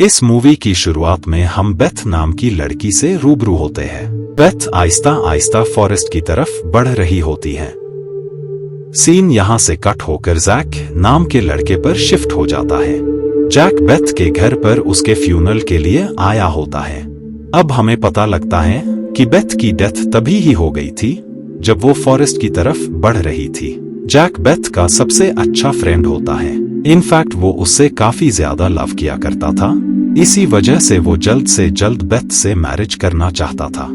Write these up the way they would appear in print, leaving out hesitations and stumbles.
इस मूवी की शुरुआत में हम बेथ नाम की लड़की से रूबरू होते हैं। बेथ आहिस्ता आहिस्ता फॉरेस्ट की तरफ बढ़ रही होती है। सीन यहां से कट होकर जैक नाम के लड़के पर शिफ्ट हो जाता है। जैक बेथ के घर पर उसके फ्यूनरल के लिए आया होता है। अब हमें पता लगता है कि बेथ की डेथ तभी ही हो गई थी जब वो फॉरेस्ट की तरफ बढ़ रही थी। जैक बेथ का सबसे अच्छा फ्रेंड होता है। इनफैक्ट वो उससे काफी ज्यादा लव किया करता था। इसी वजह से वो जल्द से जल्द बेथ से मैरिज करना चाहता था।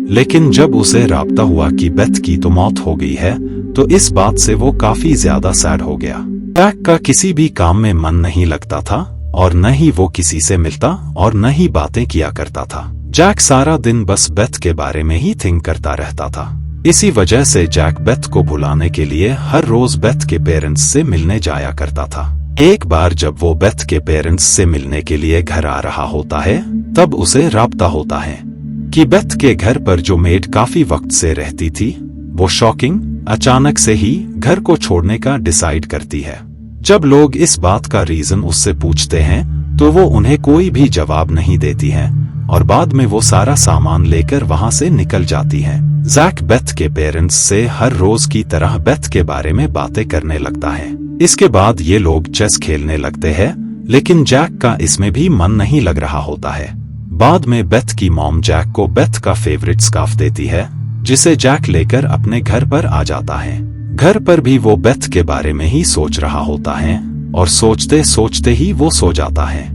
लेकिन जब उसे राब्ता हुआ कि बेथ की तो मौत हो गई है, तो इस बात से वो काफी ज्यादा सैड हो गया। जैक का किसी भी काम में मन नहीं लगता था और न ही वो किसी से मिलता और न ही बातें किया करता था। जैक सारा दिन बस बेथ के बारे में ही थिंक करता रहता था। इसी वजह से जैक बेथ को भुलाने के लिए हर रोज बेथ के पेरेंट्स से मिलने जाया करता था। एक बार जब वो बेथ के पेरेंट्स से मिलने के लिए घर आ रहा होता है, तब उसे राब्ता होता है कि बेथ के घर पर जो मेड काफी वक्त से रहती थी, वो शॉकिंग अचानक से ही घर को छोड़ने का डिसाइड करती है। जब लोग इस बात का रीजन उससे पूछते हैं, तो वो उन्हें कोई भी जवाब नहीं देती है और बाद में वो सारा सामान लेकर वहां से निकल जाती है। जैक बेथ के पेरेंट्स से हर रोज की तरह बेथ के बारे में बातें करने लगता है। इसके बाद ये लोग चेस खेलने लगते हैं, लेकिन जैक का इसमें भी मन नहीं लग रहा होता है। बाद में बेथ की मॉम जैक को बेथ का फेवरेट स्कार्फ देती है, जिसे जैक लेकर अपने घर पर आ जाता है। घर पर भी वो बेथ के बारे में ही सोच रहा होता है और सोचते सोचते ही वो सो जाता है।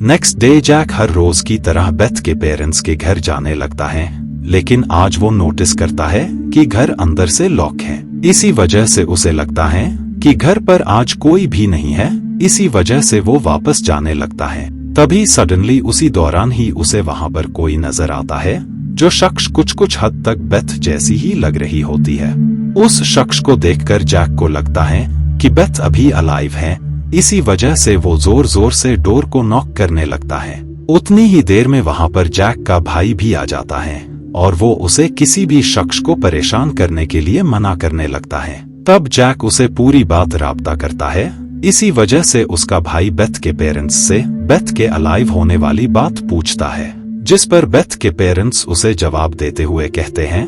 नेक्स्ट डे जैक हर रोज की तरह बेथ के पेरेंट्स के घर जाने लगता है, लेकिन आज वो नोटिस करता है कि घर अंदर से लॉक है। इसी वजह से उसे लगता है कि घर पर आज कोई भी नहीं है। इसी वजह से वो वापस जाने लगता है। तभी सडनली उसी दौरान ही उसे वहां पर कोई नजर आता है, जो शख्स कुछ हद तक बेथ जैसी ही लग रही होती है। उस शख्स को देखकर जैक को लगता है कि बेथ अभी अलाइव है। इसी वजह से वो जोर जोर से डोर को नॉक करने लगता है। उतनी ही देर में वहां पर जैक का भाई भी आ जाता है और वो उसे किसी भी शख्स को परेशान करने के लिए मना करने लगता है। तब जैक उसे पूरी बात राब्ता करता है। इसी वजह से उसका भाई बेथ के पेरेंट्स से बेथ के अलाइव होने वाली बात पूछता है, जिस पर बेथ के पेरेंट्स उसे जवाब देते हुए कहते हैं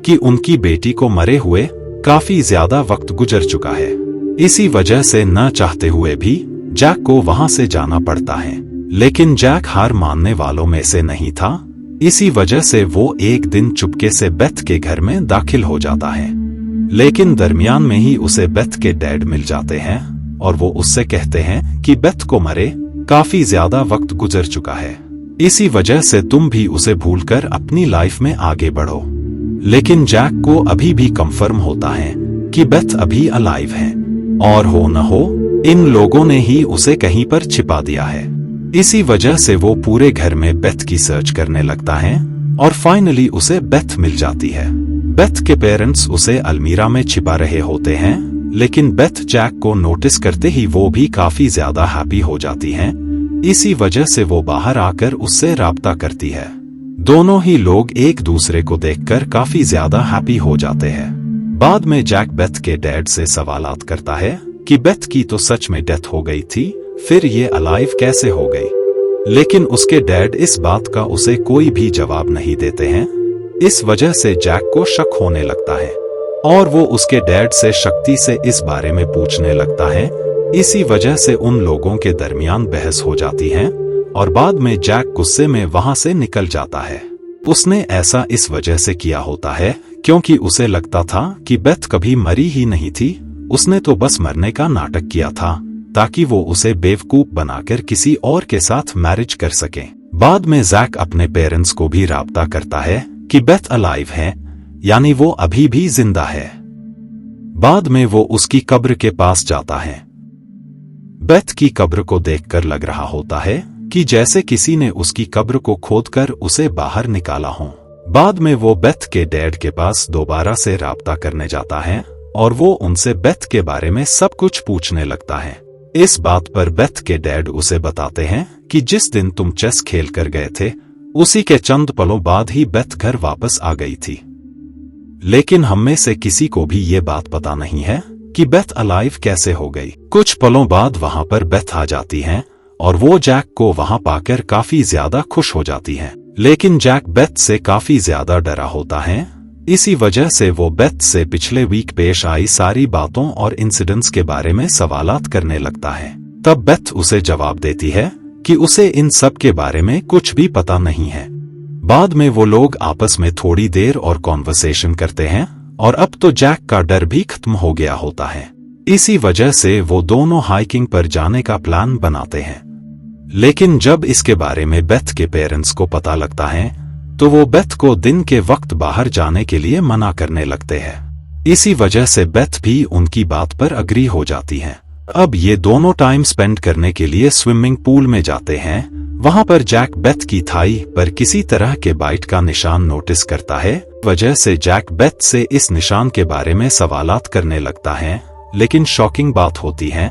कि उनकी बेटी को मरे हुए काफी ज्यादा वक्त गुजर चुका है। इसी वजह से न चाहते हुए भी जैक को वहां से जाना पड़ता है। लेकिन जैक हार मानने वालों में से नहीं था। इसी वजह से वो एक दिन चुपके से बेथ के घर में दाखिल हो जाता है। लेकिन दरमियान में ही उसे बेथ के डैड मिल जाते हैं और वो उससे कहते हैं कि बेथ को मरे काफी ज्यादा वक्त गुजर चुका है। इसी वजह से तुम भी उसे भूलकर अपनी लाइफ में आगे बढ़ो। लेकिन जैक को अभी भी कंफर्म होता है कि बेथ अभी अलाइव है और हो न हो इन लोगों ने ही उसे कहीं पर छिपा दिया है। इसी वजह से वो पूरे घर में बेथ की सर्च करने लगता है और फाइनली उसे बेथ मिल जाती है। बेथ के पेरेंट्स उसे अलमीरा में छिपा रहे होते हैं, लेकिन बेथ जैक को नोटिस करते ही वो भी काफी ज्यादा हैप्पी हो जाती हैं। इसी वजह से वो बाहर आकर उससे राब्ता करती है। दोनों ही लोग एक दूसरे को देखकर काफी ज्यादा हैप्पी हो जाते हैं। बाद में जैक बेथ के डैड से सवालात करता है कि बेथ की तो सच में डेथ हो गई थी, फिर ये अलाइव कैसे हो गई। लेकिन उसके डैड इस बात का उसे कोई भी जवाब नहीं देते हैं। इस वजह से जैक को शक होने लगता है और वो उसके डैड से शक्ति से इस बारे में पूछने लगता है। इसी वजह से उन लोगों के दरमियान बहस हो जाती है और बाद में जैक गुस्से में वहां से निकल जाता है। उसने ऐसा इस वजह से किया होता है क्योंकि उसे लगता था कि बेथ कभी मरी ही नहीं थी। उसने तो बस मरने का नाटक किया था ताकि वो उसे बेवकूफ बनाकर किसी और के साथ मैरिज कर सके। बाद में जैक अपने पेरेंट्स को भी राब्ता करता है कि बेथ अलाइव है, यानी वो अभी भी जिंदा है। बाद में वो उसकी कब्र के पास जाता है। बेथ की कब्र को देखकर लग रहा होता है कि जैसे किसी ने उसकी कब्र को खोदकर उसे बाहर निकाला हो। बाद में वो बेथ के डैड के पास दोबारा से राब्ता करने जाता है और वो उनसे बेथ के बारे में सब कुछ पूछने लगता है। इस बात पर बेथ के डैड उसे बताते हैं कि जिस दिन तुम चेस खेल कर गए थे, उसी के चंद पलों बाद ही बेथ घर वापस आ गई थी। लेकिन हम में से किसी को भी ये बात पता नहीं है कि बेथ अलाइव कैसे हो गई। कुछ पलों बाद वहां पर बेथ आ जाती हैं और वो जैक को वहां पाकर काफी ज्यादा खुश हो जाती है। लेकिन जैक बेथ से काफी ज्यादा डरा होता है। इसी वजह से वो बेथ से पिछले वीक पेश आई सारी बातों और इंसिडेंट्स के बारे में सवालात करने लगता है। तब बेथ उसे जवाब देती है कि उसे इन सब के बारे में कुछ भी पता नहीं है। बाद में वो लोग आपस में थोड़ी देर और कॉन्वर्सेशन करते हैं और अब तो जैक का डर भी खत्म हो गया होता है। इसी वजह से वो दोनों हाइकिंग पर जाने का प्लान बनाते हैं। लेकिन जब इसके बारे में बेथ के पेरेंट्स को पता लगता है तो वो बेथ को दिन के वक्त बाहर जाने के लिए मना करने लगते हैं। इसी वजह से बेथ भी उनकी बात पर अग्री हो जाती है। अब ये दोनों टाइम स्पेंड करने के लिए स्विमिंग पूल में जाते हैं। वहां पर जैक बेथ की थाई पर किसी तरह के बाइट का निशान नोटिस करता है। वजह से जैक बेथ से इस निशान के बारे में सवालात करने लगता है। लेकिन शॉकिंग बात होती है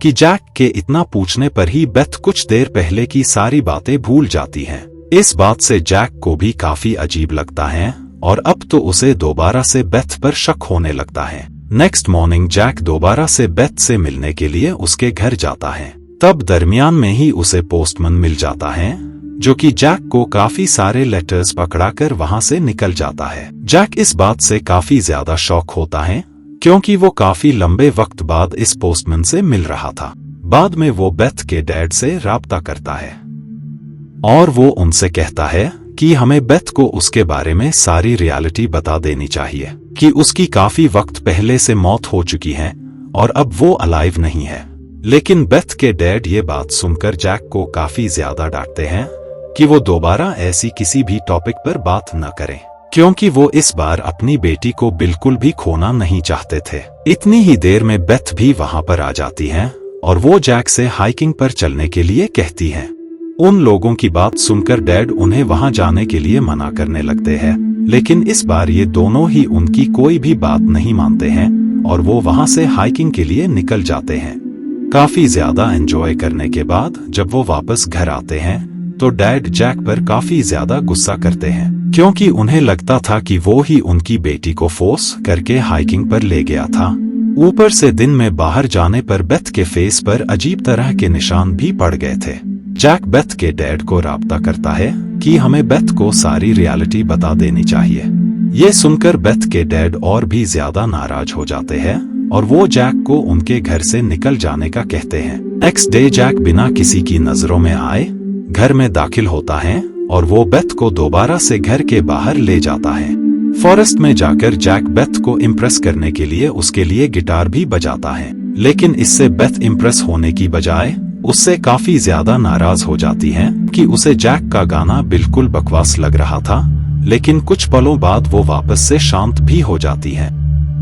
कि जैक के इतना पूछने पर ही बेथ कुछ देर पहले की सारी बातें भूल जाती है। इस बात से जैक को भी काफी अजीब लगता है और अब तो उसे दोबारा से बेथ पर शक होने लगता है। नेक्स्ट मॉर्निंग जैक दोबारा से बेथ से मिलने के लिए उसके घर जाता है। तब दरमियान में ही उसे पोस्टमैन मिल जाता है जो कि जैक को काफी सारे लेटर्स पकड़ाकर वहां से निकल जाता है। जैक इस बात से काफी ज्यादा शॉक होता है क्योंकि वो काफी लंबे वक्त बाद इस पोस्टमैन से मिल रहा था। बाद में वो बेथ के डैड से राब्ता करता है और वो उनसे कहता है कि हमें बेथ को उसके बारे में सारी रियलिटी बता देनी चाहिए कि उसकी काफी वक्त पहले से मौत हो चुकी है और अब वो अलाइव नहीं है। लेकिन बेथ के डैड ये बात सुनकर जैक को काफी ज्यादा डांटते हैं कि वो दोबारा ऐसी किसी भी टॉपिक पर बात न करें क्योंकि वो इस बार अपनी बेटी को बिल्कुल भी खोना नहीं चाहते थे। इतनी ही देर में बेथ भी वहां पर आ जाती है और वो जैक से हाइकिंग पर चलने के लिए कहती है। उन लोगों की बात सुनकर डैड उन्हें वहां जाने के लिए मना करने लगते हैं। लेकिन इस बार ये दोनों ही उनकी कोई भी बात नहीं मानते हैं और वो वहां से हाइकिंग के लिए निकल जाते हैं। काफी ज्यादा एंजॉय करने के बाद जब वो वापस घर आते हैं तो डैड जैक पर काफी ज्यादा गुस्सा करते हैं क्योंकि उन्हें लगता था कि वो ही उनकी बेटी को फोर्स करके हाइकिंग पर ले गया था। ऊपर से दिन में बाहर जाने पर बेथ के फेस पर अजीब तरह के निशान भी पड़ गए थे। जैक बेथ के डैड को राब्ता करता है कि हमें बेथ को सारी रियलिटी बता देनी चाहिए। ये सुनकर बेथ के डैड और भी ज्यादा नाराज हो जाते हैं और वो जैक को उनके घर से निकल जाने का कहते हैं। नेक्स्ट डे जैक बिना किसी की नजरों में आए घर में दाखिल होता है और वो बेथ को दोबारा से घर के बाहर ले जाता है। फॉरेस्ट में जाकर जैक बेथ को इम्प्रेस करने के लिए उसके लिए गिटार भी बजाता है। लेकिन इससे बेथ इम्प्रेस होने की बजाय उससे काफी ज्यादा नाराज हो जाती है कि उसे जैक का गाना बिल्कुल बकवास लग रहा था। लेकिन कुछ पलों बाद वो वापस से शांत भी हो जाती है।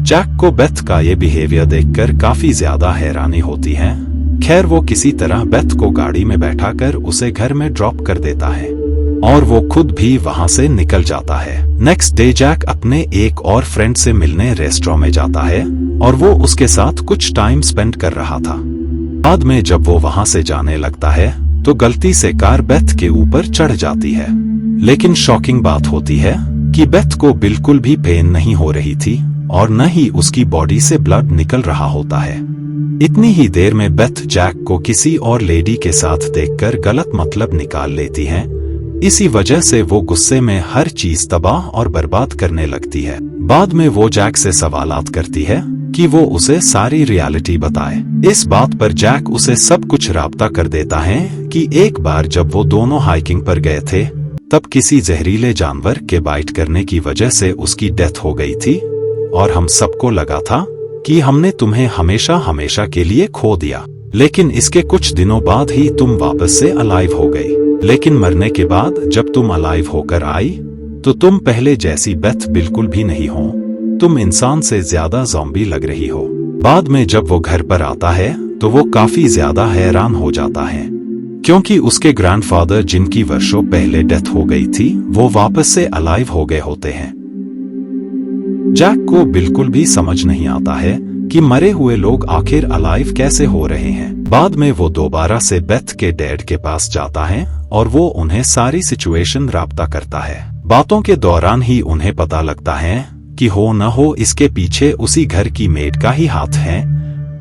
जैक को बेथ का ये बिहेवियर देखकर काफी ज्यादा हैरानी होती है। खैर वो किसी तरह बेथ को गाड़ी में बैठाकर उसे घर में ड्रॉप कर देता है और वो खुद भी वहां से निकल जाता है। नेक्स्ट डे जैक अपने एक और फ्रेंड से मिलने रेस्टोरेंट में जाता है और वो उसके साथ कुछ टाइम स्पेंड कर रहा था। बाद में जब वो वहां से जाने लगता है तो गलती से कार बेथ के ऊपर चढ़ जाती है। लेकिन शॉकिंग बात होती है कि बेथ को बिल्कुल भी पेन नहीं हो रही थी और न ही उसकी बॉडी से ब्लड निकल रहा होता है। इतनी ही देर में बेथ जैक को किसी और लेडी के साथ देखकर गलत मतलब निकाल लेती है। इसी वजह से वो गुस्से में हर चीज तबाह और बर्बाद करने लगती है। बाद में वो जैक से सवालात करती है कि वो उसे सारी रियलिटी बताए। इस बात पर जैक उसे सब कुछ राब्ता कर देता है कि एक बार जब वो दोनों हाइकिंग पर गए थे तब किसी जहरीले जानवर के बाइट करने की वजह से उसकी डेथ हो गई थी और हम सबको लगा था कि हमने तुम्हें हमेशा हमेशा के लिए खो दिया। लेकिन इसके कुछ दिनों बाद ही तुम वापस से अलाइव हो गई। लेकिन मरने के बाद जब तुम अलाइव होकर आई तो तुम पहले जैसी बेथ बिल्कुल भी नहीं हो। तुम इंसान से ज्यादा ज़ॉम्बी लग रही हो। बाद में जब वो घर पर आता है तो वो काफी ज्यादा हैरान हो जाता है क्योंकि उसके ग्रैंडफादर जिनकी वर्षों पहले डेथ हो गई थी वो वापस से अलाइव हो गए होते हैं। जैक को बिल्कुल भी समझ नहीं आता है कि मरे हुए लोग आखिर अलाइव कैसे हो रहे हैं। बाद में वो दोबारा से बेथ के डैड के पास जाता है और वो उन्हें सारी सिचुएशन राब्ता करता है। बातों के दौरान ही उन्हें पता लगता है कि हो न हो इसके पीछे उसी घर की मेड का ही हाथ है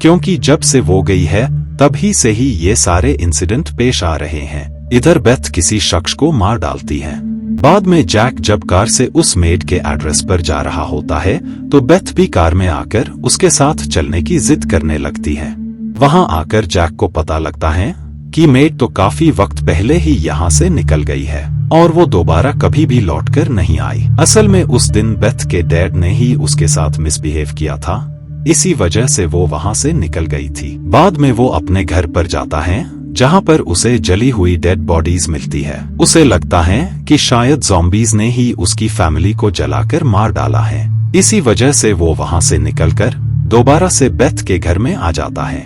क्योंकि जब से वो गई है तभी से ही ये सारे इंसिडेंट पेश आ रहे हैं। इधर बेथ किसी शख्स को मार डालती है। बाद में जैक जब कार से उस मेड के एड्रेस पर जा रहा होता है तो बेथ भी कार में आकर उसके साथ चलने की जिद करने लगती है। वहां आकर जैक को पता लगता है कि मेड तो काफी वक्त पहले ही यहाँ से निकल गई है और वो दोबारा कभी भी लौटकर नहीं आई। असल में उस दिन बेथ के डैड ने ही उसके साथ मिसबिहेव किया था, इसी वजह से वो वहां से निकल गई थी। बाद में वो अपने घर पर जाता है जहां पर उसे जली हुई डेड बॉडीज मिलती है। उसे लगता है कि शायद ज़ॉम्बीज ने ही उसकी फैमिली को जलाकर मार डाला है। इसी वजह से वो वहां से निकलकर दोबारा से बेथ के घर में आ जाता है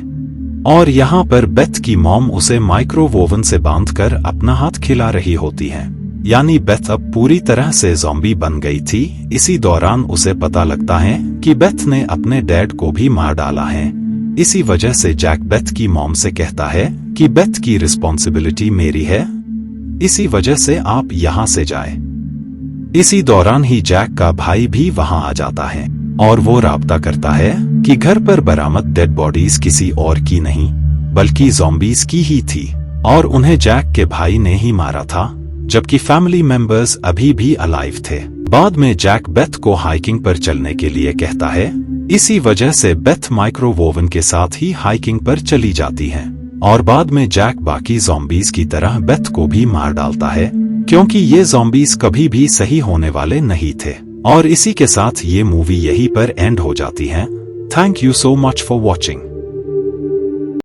और यहाँ पर बेथ की मॉम उसे माइक्रोवेवन से बांधकर अपना हाथ खिला रही होती है। यानी बेथ अब पूरी तरह से ज़ॉम्बी बन गई थी। इसी दौरान उसे पता लगता है कि बेथ ने अपने डैड को भी मार डाला है। इसी वजह से जैक बेथ की मॉम से कहता है कि बेथ की रिस्पॉन्सिबिलिटी मेरी है, इसी वजह से आप यहाँ से जाए। इसी दौरान ही जैक का भाई भी वहां आ जाता है और वो राब्ता करता है कि घर पर बरामद डेड बॉडीज किसी और की नहीं बल्कि ज़ॉम्बीज की ही थी और उन्हें जैक के भाई ने ही मारा था, जबकि फैमिली मेंबर्स अभी भी अलाइव थे। बाद में जैक बेथ को हाइकिंग पर चलने के लिए कहता है। इसी वजह से बेथ माइक्रोवेवन के साथ ही हाइकिंग पर चली जाती है और बाद में जैक बाकी ज़ॉम्बीज की तरह बेथ को भी मार डालता है, क्योंकि ये ज़ॉम्बीज कभी भी सही होने वाले नहीं थे। और इसी के साथ ये मूवी यहीं पर एंड हो जाती है। Thank you so much for watching.